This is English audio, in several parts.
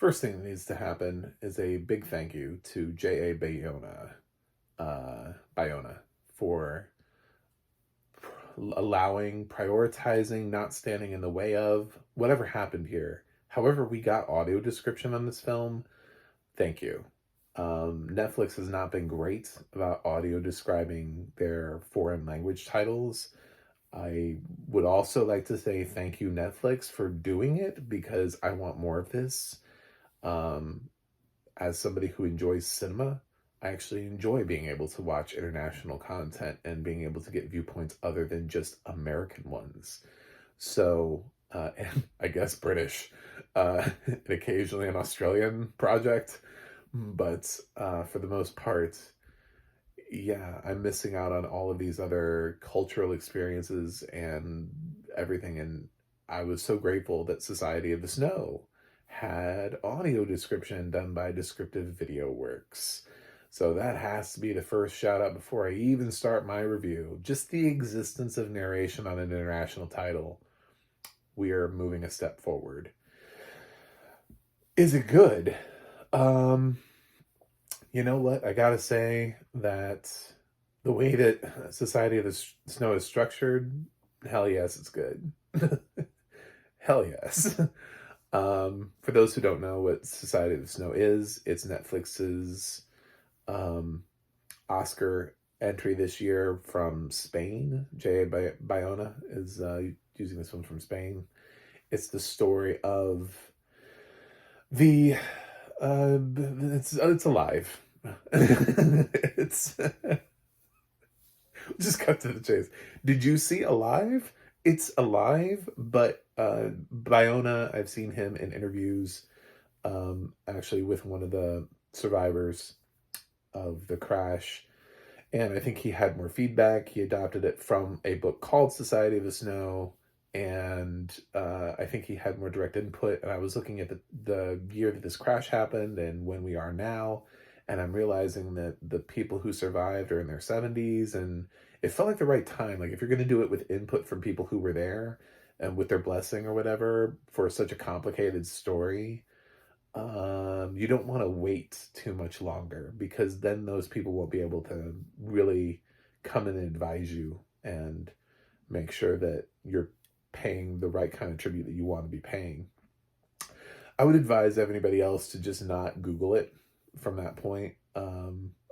First thing that needs to happen is a big thank you to J.A. Bayona for allowing, prioritizing, not standing in the way of whatever happened here. However, we got audio description on this film. Thank you. Netflix has not been great about audio describing their foreign language titles. I would also like to say thank you, Netflix, for doing it because I want more of this. Um, as somebody who enjoys cinema, I actually enjoy being able to watch international content and being able to get viewpoints other than just American ones. So, and I guess British, and occasionally an Australian project. But for the most part, yeah, I'm missing out on all of these other cultural experiences and everything. And I was so grateful that Society of the Snow had audio description done by Descriptive Video Works. So that has to be the first shout out before I even start my review. Just the existence of narration on an international title. We are moving a step forward. Is it good? Um, you know what? I gotta say that the way that Society of the Snow is structured, hell yes, it's good. Hell yes. For those who don't know what Society of the Snow is, it's Netflix's um, Oscar entry this year from Spain. J.A. Bayona is using this one from Spain. It's the story of the it's alive. It's just cut to the chase. Did you see Alive? It's alive, but Bayona, I've seen him in interviews, actually with one of the survivors of the crash, and I think he had more feedback. He adopted it from a book called Society of the Snow, and I think he had more direct input. And I was looking at the year that this crash happened and when we are now, and I'm realizing that the people who survived are in their 70s, and it felt like the right time. Like if you're going to do it with input from people who were there and with their blessing or whatever for such a complicated story, you don't want to wait too much longer because then those people won't be able to really come in and advise you and make sure that you're paying the right kind of tribute that you want to be paying. I would advise everybody else to just not Google it from that point.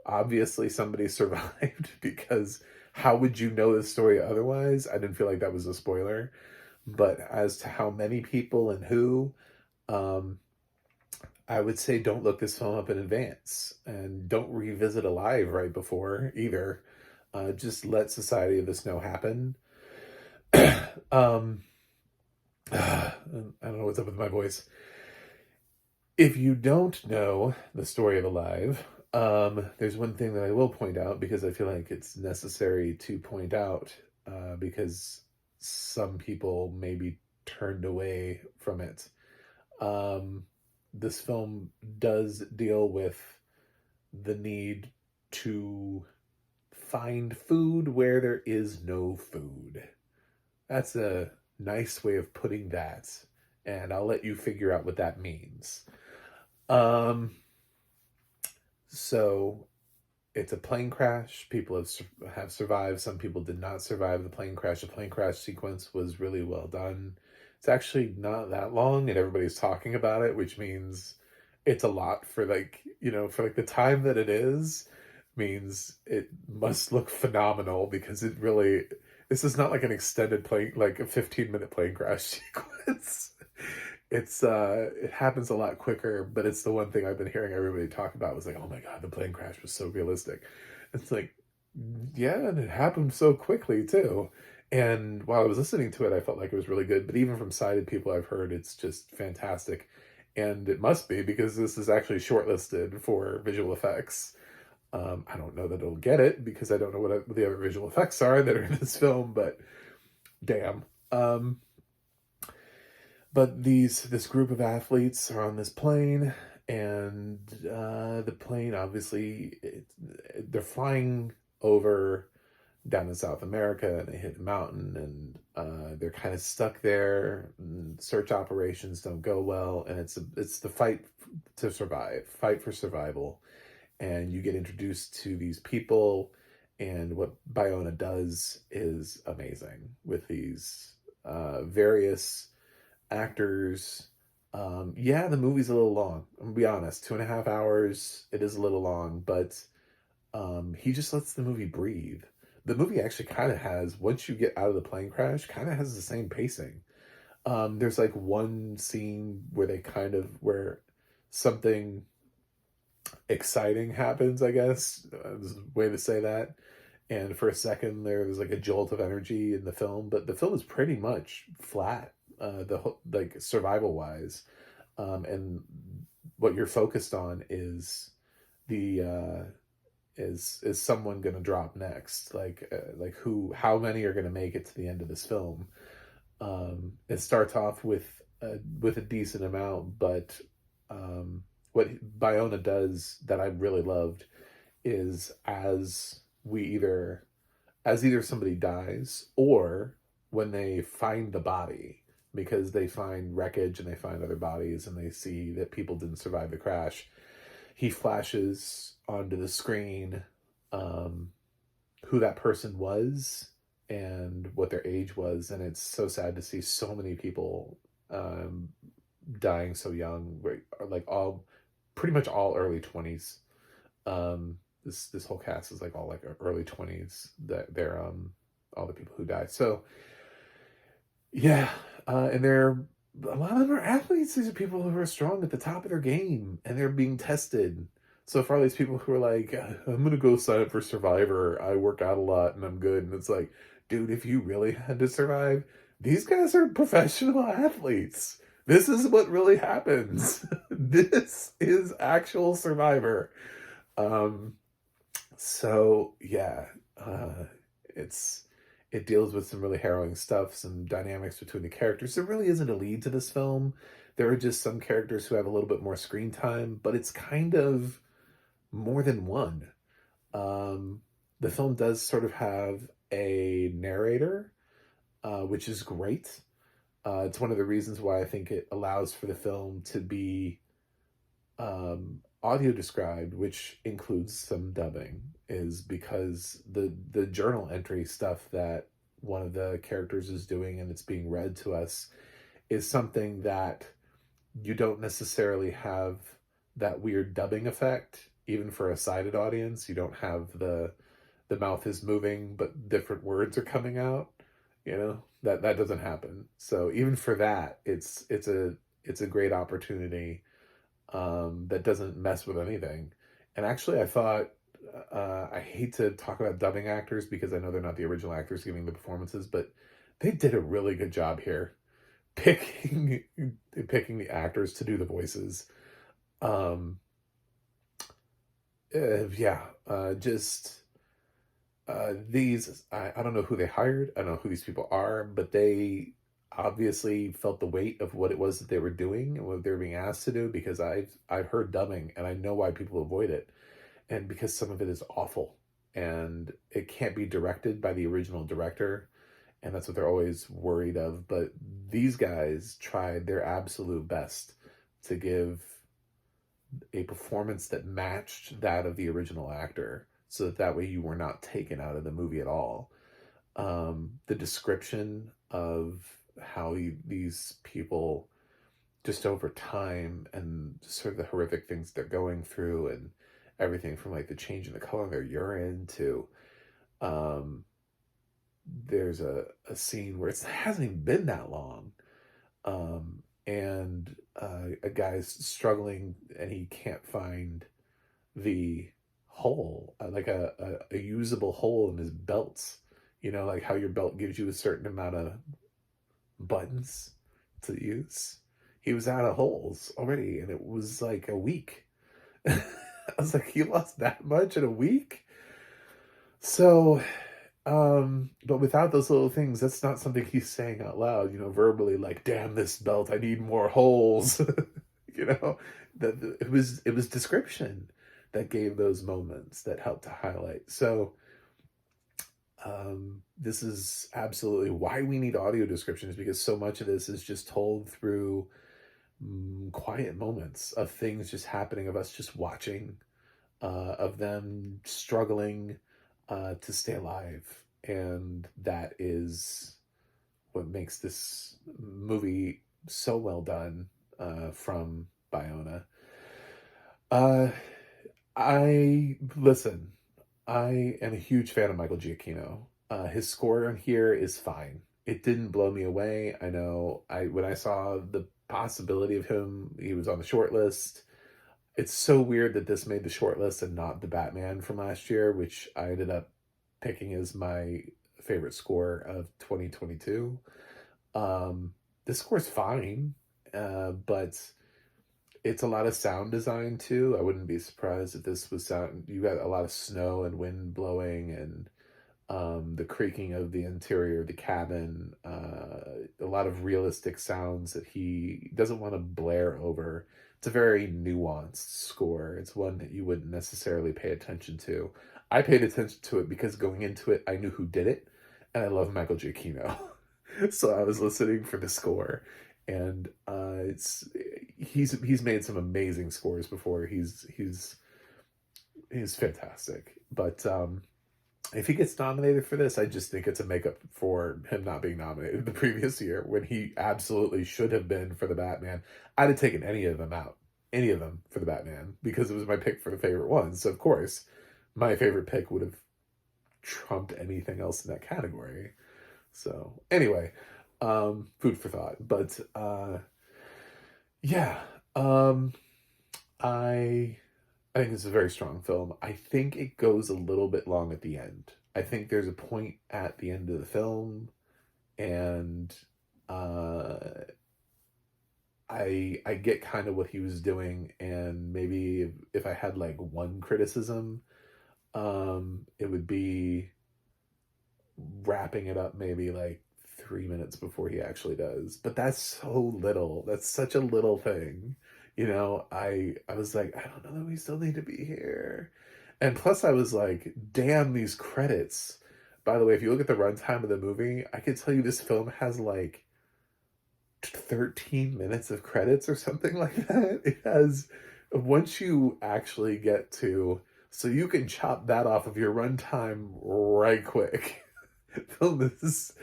Obviously, somebody survived because how would you know the story otherwise? I didn't feel like that was a spoiler. But as to how many people and who, um, I would say don't look this film up in advance and don't revisit Alive right before either. Just let Society of the Snow happen. um, I don't know what's up with my voice. If you don't know the story of Alive, there's one thing that I will point out because I feel like it's necessary to point out because some people may be turned away from it. Um, this film does deal with the need to find food where there is no food. That's a nice way of putting that, and I'll let you figure out what that means. Um, so it's a plane crash. People have survived. Some people did not survive the plane crash. The plane crash sequence was really well done. It's actually not that long, and everybody's talking about it, which means it's a lot for for like the time that it is. Means it must look phenomenal because it really. This is not like an extended plane, like a 15-minute plane crash sequence. It happens a lot quicker, but it's the one thing I've been hearing everybody talk about was like, oh my god, the plane crash was so realistic. It's like, yeah, and it happened so quickly too. And while I was listening to it, I felt like it was really good. But even from sighted people I've heard, it's just fantastic. And it must be because this is actually shortlisted for visual effects. I don't know that it'll get it because I don't know what the other visual effects are that are in this film, but damn. But this group of athletes are on this plane, and the plane obviously they're flying over down in South America, and they hit the mountain, and they're kind of stuck there. And search operations don't go well, and it's the fight to survive, fight for survival, and you get introduced to these people, and what Bayona does is amazing with these various actors. Yeah, the movie's a little long. I'm gonna be honest, 2.5 hours. It is a little long, but he just lets the movie breathe. The movie actually kind of has, once you get out of the plane crash, kind of has the same pacing. There's like one scene where where something exciting happens, I guess. Is a way to say that. And for a second, there's like a jolt of energy in the film, but the film is pretty much flat, like survival wise. And what you're focused on is the is someone going to drop next, like who, how many are going to make it to the end of this film. It starts off with a decent amount, but what Bayona does that I really loved is as either somebody dies, or when they find the body, because they find wreckage and they find other bodies and they see that people didn't survive the crash, he flashes onto the screen um, who that person was and what their age was. And it's so sad to see so many people dying so young, like all pretty much all early 20s. This whole cast is like all like early 20s, that they're all the people who died. So yeah, and they're a lot of them are athletes. These are people who are strong at the top of their game, and they're being tested. So for all these people who are like, I'm gonna go sign up for Survivor, I work out a lot and I'm good, and it's like, dude, if you really had to survive, these guys are professional athletes. This is what really happens. This is actual Survivor. Um, so yeah, it's it deals with some really harrowing stuff, some dynamics between the characters. There really isn't a lead to this film. There are just some characters who have a little bit more screen time, but it's kind of more than one. Um, the film does sort of have a narrator, which is great. It's one of the reasons why I think it allows for the film to be audio described, which includes some dubbing, is because the journal entry stuff that one of the characters is doing and it's being read to us is something that you don't necessarily have that weird dubbing effect. Even for a sighted audience, you don't have the mouth is moving but different words are coming out. That doesn't happen. So even for that, it's a great opportunity that doesn't mess with anything. And actually, I thought, I hate to talk about dubbing actors because I know they're not the original actors giving the performances, but they did a really good job here picking picking the actors to do the voices. Um, yeah, just these I don't know who they hired. I don't know who these people are, but they obviously felt the weight of what it was that they were doing and what they were being asked to do, because I've heard dubbing and I know why people avoid it. And because some of it is awful and it can't be directed by the original director, and that's what they're always worried of. But these guys tried their absolute best to give a performance that matched that of the original actor, so that way you were not taken out of the movie at all. The description of how these people, just over time, and sort of the horrific things they're going through, and everything from like the change in the color of their urine to um, there's a scene where it hasn't even been that long, and a guy's struggling and he can't find the hole, like a usable hole in his belts. Like how your belt gives you a certain amount of buttons to use. He was out of holes already, and it was like a week. I was like, he lost that much in a week? So, but without those little things, that's not something he's saying out loud, verbally, like, damn this belt, I need more holes. you know, it was description that gave those moments that helped to highlight. So, This is absolutely why we need audio descriptions, because so much of this is just told through quiet moments of things just happening, of us just watching, of them struggling to stay alive. And that is what makes this movie so well done from Bayona. Uh, I listen. I am a huge fan of Michael Giacchino. His score on here is fine. It didn't blow me away. I know I when I saw the possibility of him, he was on the short list. It's so weird that this made the short list and not the Batman from last year, which I ended up picking as my favorite score of 2022. This score's fine, but it's a lot of sound design too. I wouldn't be surprised if this was sound. You got a lot of snow and wind blowing, and the creaking of the interior of the cabin, a lot of realistic sounds that he doesn't want to blare over. It's a very nuanced score. It's one that you wouldn't necessarily pay attention to. I paid attention to it because going into it, I knew who did it, and I love Michael Giacchino. So I was listening for the score, and he's made some amazing scores before. He's fantastic, but if he gets nominated for this, I just think it's a makeup for him not being nominated the previous year when he absolutely should have been for the Batman. I'd have taken any of them out, any of them for the Batman, because it was my pick for the favorite ones. So of course, my favorite pick would have trumped anything else in that category. So anyway, food for thought. But yeah, um, I I think it's a very strong film. I think it goes a little bit long at the end. I think there's a point at the end of the film, and uh, I get kind of what he was doing, and maybe if I had like one criticism, it would be wrapping it up maybe like 3 minutes before he actually does. But that's so little. That's such a little thing. I was like, I don't know that we still need to be here. And plus I was like, damn these credits. By the way, if you look at the runtime of the movie, I can tell you this film has like 13 minutes of credits or something like that. It has, once you actually get to, so you can chop that off of your runtime right quick. Film is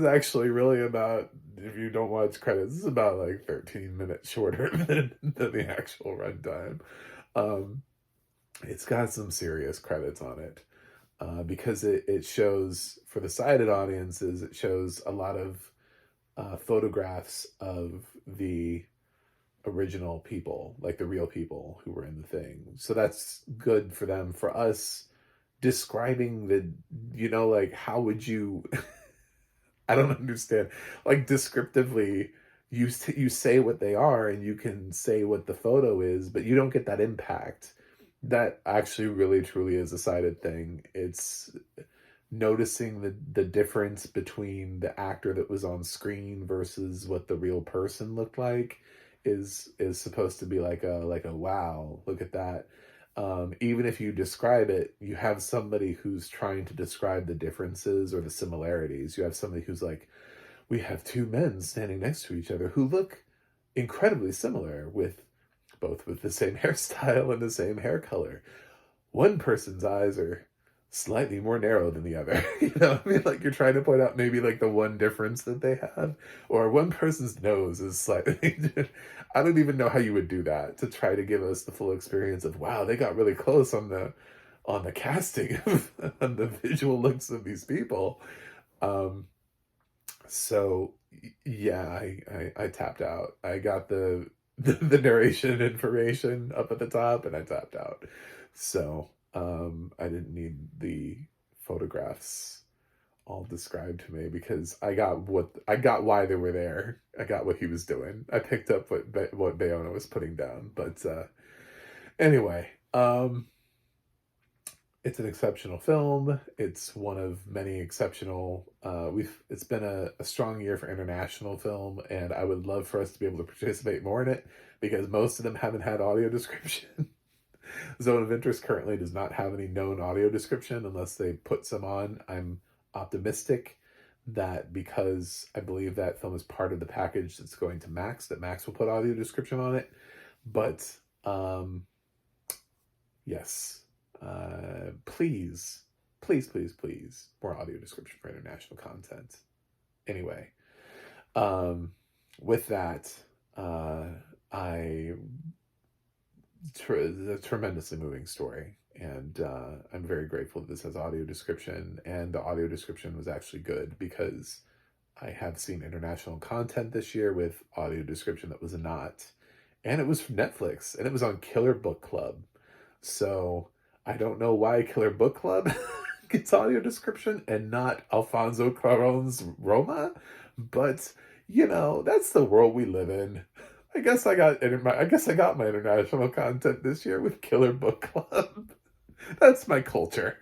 actually really about, if you don't watch credits, it's about like 13 minutes shorter than the actual runtime. Um, it's got some serious credits on it, because it shows, for the sighted audiences, it shows a lot of photographs of the original people, like the real people who were in the thing. So that's good for them. For us, describing like, how would you, I don't understand, like, descriptively, you say what they are, and you can say what the photo is, but you don't get that impact. That actually really truly is a sided thing. It's noticing the difference between the actor that was on screen versus what the real person looked like is supposed to be like a wow, look at that. Even if you describe it, you have somebody who's trying to describe the differences or the similarities. You have somebody who's like, we have two men standing next to each other who look incredibly similar, with the same hairstyle and the same hair color. One person's eyes are slightly more narrow than the other. I mean, like, you're trying to point out maybe like the one difference that they have, or one person's nose is slightly. I don't even know how you would do that to try to give us the full experience of, wow, they got really close on the casting of on the visual looks of these people. Um, so yeah, I tapped out. I got the narration information up at the top, and I tapped out. So I didn't need the photographs all described to me, because I got why they were there. I got what he was doing. I picked up what Bayona was putting down. But anyway, it's an exceptional film. It's one of many exceptional. It's been a strong year for international film, and I would love for us to be able to participate more in it, because most of them haven't had audio description. Zone of Interest currently does not have any known audio description unless they put some on. I'm optimistic that because I believe that film is part of the package that's going to Max, that Max will put audio description on it. But yes, please, please, please, please, more audio description for international content. Anyway, um, with that, I a tremendously moving story, and I'm very grateful that this has audio description, and the audio description was actually good because I have seen international content this year with audio description that was not, and it was from Netflix, and it was on Killer Book Club. So I don't know why Killer Book Club gets audio description and not Alfonso Cuarón's Roma, but you know that's the world we live in. I guess I got my international content this year with Killer Book Club. That's my culture.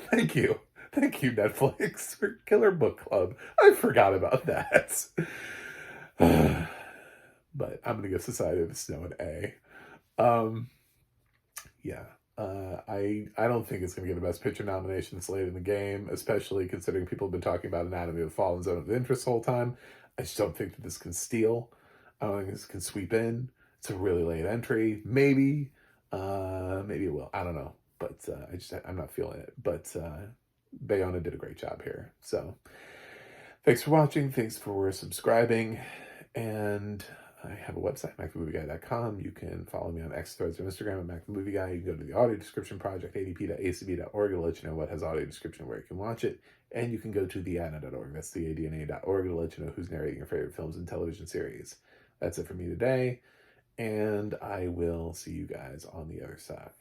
Thank you. Thank you, Netflix, for Killer Book Club. I forgot about that. But I'm gonna give Society of the Snow an A. Yeah. I don't think it's going to get a Best Picture nomination this late in the game, especially considering people have been talking about Anatomy of the Fall and Zone of Interest the whole time. I just don't think that this can steal. I don't think this can sweep in. It's a really late entry. Maybe. Maybe it will. I don't know. But I'm not feeling it. But Bayona did a great job here. So thanks for watching. Thanks for subscribing. And I have a website, MacTheMovieGuy.com. You can follow me on X, Threads, or Instagram at MacTheMovieGuy. You can go to the audio description project, adp.acb.org. It'll let you know what has audio description, where you can watch it. And you can go to theadna.org. That's theadna.org. It'll let you know who's narrating your favorite films and television series. That's it for me today. And I will see you guys on the other side.